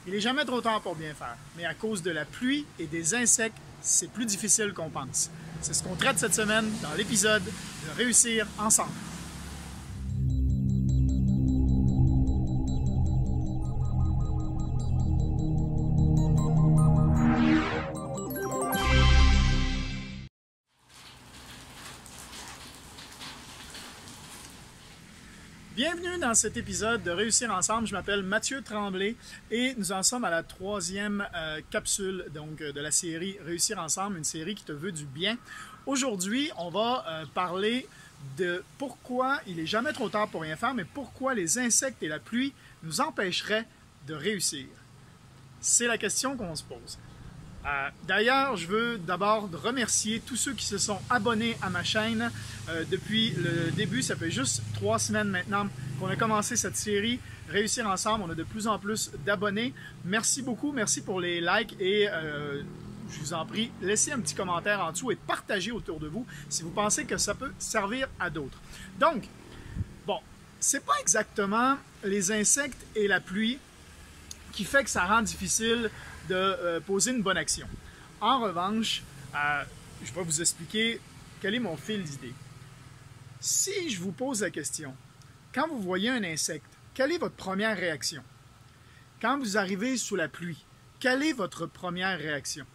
Il n'est jamais trop tard pour bien faire, mais à cause de la pluie et des insectes, c'est plus difficile qu'on pense. C'est ce qu'on traite cette semaine dans l'épisode de Réussir ensemble. Bienvenue dans cet épisode de Réussir ensemble. Je m'appelle Mathieu Tremblay et nous en sommes à la troisième capsule donc, de la série Réussir ensemble, une série qui te veut du bien. Aujourd'hui, on va parler de pourquoi il n'est jamais trop tard pour rien faire, mais pourquoi les insectes et la pluie nous empêcheraient de réussir. C'est la question qu'on se pose. D'ailleurs, je veux d'abord remercier tous ceux qui se sont abonnés à ma chaîne depuis le début. Ça fait juste 3 semaines maintenant qu'on a commencé cette série Réussir ensemble. On a de plus en plus d'abonnés. Merci beaucoup, merci pour les likes et je vous en prie, laissez un petit commentaire en dessous et partagez autour de vous si vous pensez que ça peut servir à d'autres. Donc, bon, c'est pas exactement les insectes et la pluie qui fait que ça rend difficile de poser une bonne action. En revanche, je vais vous expliquer quel est mon fil d'idée. Si je vous pose la question, quand vous voyez un insecte, quelle est votre première réaction? Quand vous arrivez sous la pluie, quelle est votre première réaction?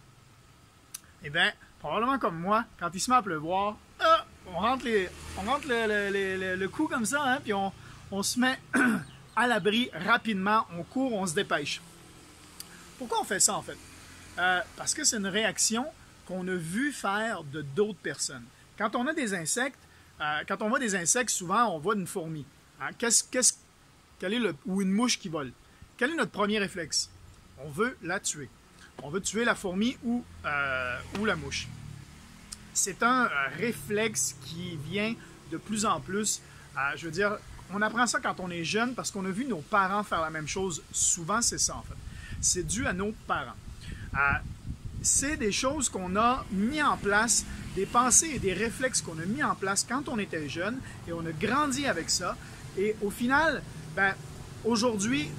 Eh bien, probablement comme moi, quand il se met à pleuvoir, on rentre le cou comme ça, hein, puis on se met à l'abri rapidement, on court, on se dépêche. Pourquoi on fait ça en fait? Parce que c'est une réaction qu'on a vu faire de d'autres personnes. Quand on a des insectes, quand on voit des insectes, souvent on voit une fourmi. Hein? Ou une mouche qui vole. Quel est notre premier réflexe? On veut la tuer. On veut tuer la fourmi ou la mouche. C'est un réflexe qui vient de plus en plus. Je veux dire, on apprend ça quand on est jeune parce qu'on a vu nos parents faire la même chose. Souvent, c'est ça en fait. C'est dû à nos parents. C'est des choses qu'on a mis en place, des pensées et des réflexes qu'on a mis en place quand on était jeune et on a grandi avec ça. Et au final, aujourd'hui,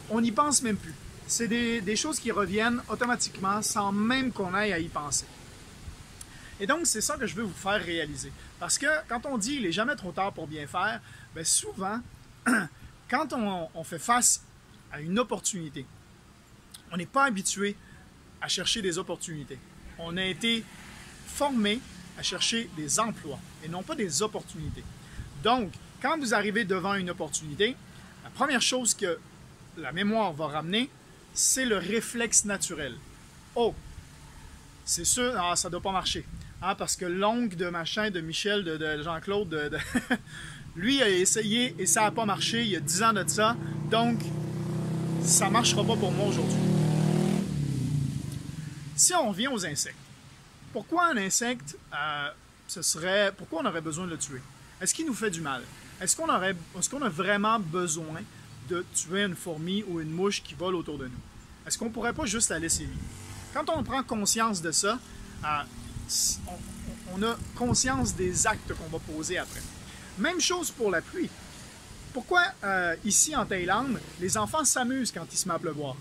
on n'y pense même plus. C'est des choses qui reviennent automatiquement sans même qu'on aille à y penser. Et donc, c'est ça que je veux vous faire réaliser. Parce que quand on dit « il n'est jamais trop tard pour bien faire », souvent, quand on fait face à une opportunité, on n'est pas habitué à chercher des opportunités. On a été formé à chercher des emplois et non pas des opportunités. Donc, quand vous arrivez devant une opportunité, la première chose que la mémoire va ramener, c'est le réflexe naturel. Oh, c'est sûr, ça ne doit pas marcher. Hein, parce que l'oncle de machin, de Michel, de Jean-Claude, lui a essayé et ça n'a pas marché il y a 10 ans de ça. Donc, ça ne marchera pas pour moi aujourd'hui. Si on revient aux insectes, pourquoi un insecte, pourquoi on aurait besoin de le tuer? Est-ce qu'il nous fait du mal? Est-ce qu'on a vraiment besoin de tuer une fourmi ou une mouche qui vole autour de nous? Est-ce qu'on ne pourrait pas juste la laisser vivre? Quand on prend conscience de ça, on a conscience des actes qu'on va poser après. Même chose pour la pluie. Pourquoi ici en Thaïlande, les enfants s'amusent quand il se met à pleuvoir?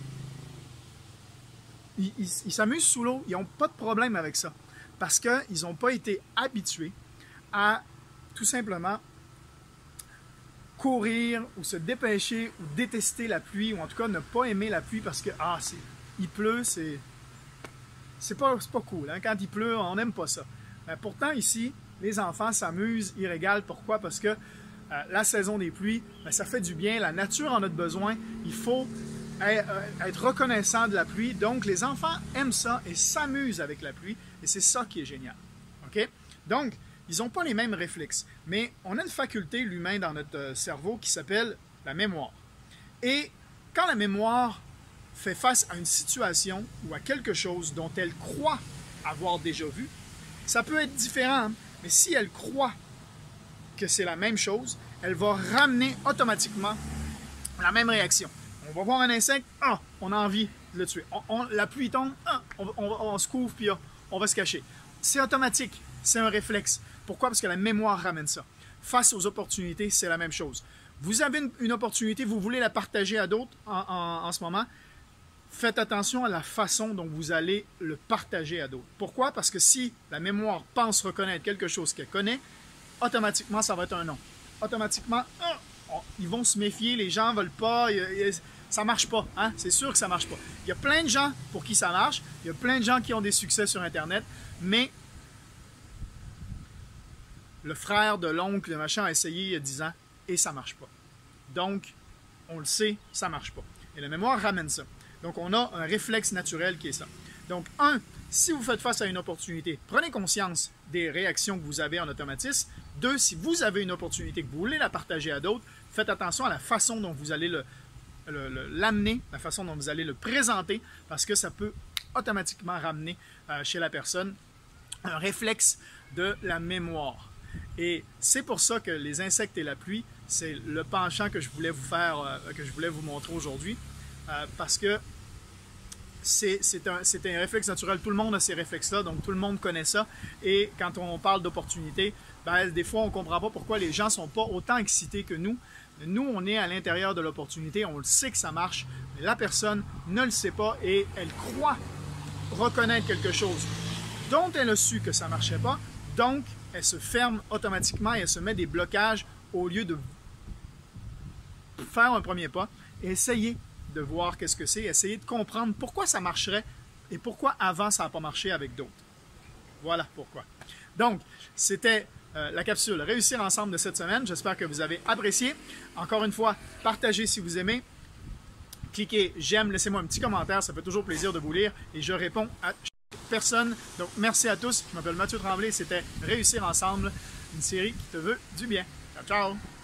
Ils s'amusent sous l'eau, ils n'ont pas de problème avec ça. Parce qu'ils n'ont pas été habitués à tout simplement courir ou se dépêcher ou détester la pluie, ou en tout cas ne pas aimer la pluie parce que il pleut, c'est pas cool. Hein? Quand il pleut, on n'aime pas ça. Pourtant, ici, les enfants s'amusent, ils régalent. Pourquoi? Parce que la saison des pluies, ça fait du bien, la nature en a besoin, il faut être reconnaissant de la pluie. Donc, les enfants aiment ça et s'amusent avec la pluie, et c'est ça qui est génial. OK? Donc, ils n'ont pas les mêmes réflexes, mais on a une faculté, l'humain, dans notre cerveau qui s'appelle la mémoire. Et quand la mémoire fait face à une situation ou à quelque chose dont elle croit avoir déjà vu, ça peut être différent, hein? Mais si elle croit que c'est la même chose, elle va ramener automatiquement la même réaction. On va voir un insecte, on a envie de le tuer. La pluie tombe, on se couvre puis on va se cacher. C'est automatique, c'est un réflexe. Pourquoi? Parce que la mémoire ramène ça. Face aux opportunités, c'est la même chose. Vous avez une opportunité, vous voulez la partager à d'autres en ce moment, faites attention à la façon dont vous allez le partager à d'autres. Pourquoi? Parce que si la mémoire pense reconnaître quelque chose qu'elle connaît, automatiquement, ça va être un non. Automatiquement, ils vont se méfier, les gens ne veulent pas, ça ne marche pas. Hein? C'est sûr que ça ne marche pas. Il y a plein de gens pour qui ça marche, il y a plein de gens qui ont des succès sur Internet, mais le frère de l'oncle, de machin, a essayé il y a 10 ans et ça ne marche pas. Donc, on le sait, ça ne marche pas. Et la mémoire ramène ça. Donc, on a un réflexe naturel qui est ça. Donc, si vous faites face à une opportunité, prenez conscience des réactions que vous avez en automatisme. 2, si vous avez une opportunité que vous voulez la partager à d'autres, faites attention à la façon dont vous allez l'amener, la façon dont vous allez le présenter, parce que ça peut automatiquement ramener chez la personne un réflexe de la mémoire. Et c'est pour ça que les insectes et la pluie, c'est le penchant que je voulais vous faire, que je voulais vous montrer aujourd'hui, parce que c'est un réflexe naturel. Tout le monde a ces réflexes-là, donc tout le monde connaît ça. Et quand on parle d'opportunité, ben, des fois, on ne comprend pas pourquoi les gens ne sont pas autant excités que nous. Nous, on est à l'intérieur de l'opportunité, on le sait que ça marche, mais la personne ne le sait pas et elle croit reconnaître quelque chose dont elle a su que ça ne marchait pas. Donc, elle se ferme automatiquement et elle se met des blocages au lieu de faire un premier pas et essayer de voir qu'est-ce que c'est, essayer de comprendre pourquoi ça marcherait et pourquoi avant ça n'a pas marché avec d'autres. Voilà pourquoi. Donc, c'était la capsule Réussir ensemble de cette semaine. J'espère que vous avez apprécié. Encore une fois, partagez si vous aimez. Cliquez j'aime, laissez-moi un petit commentaire, ça fait toujours plaisir de vous lire et je réponds à chaque personne. Donc, merci à tous. Je m'appelle Mathieu Tremblay. C'était Réussir ensemble, une série qui te veut du bien. Ciao, ciao!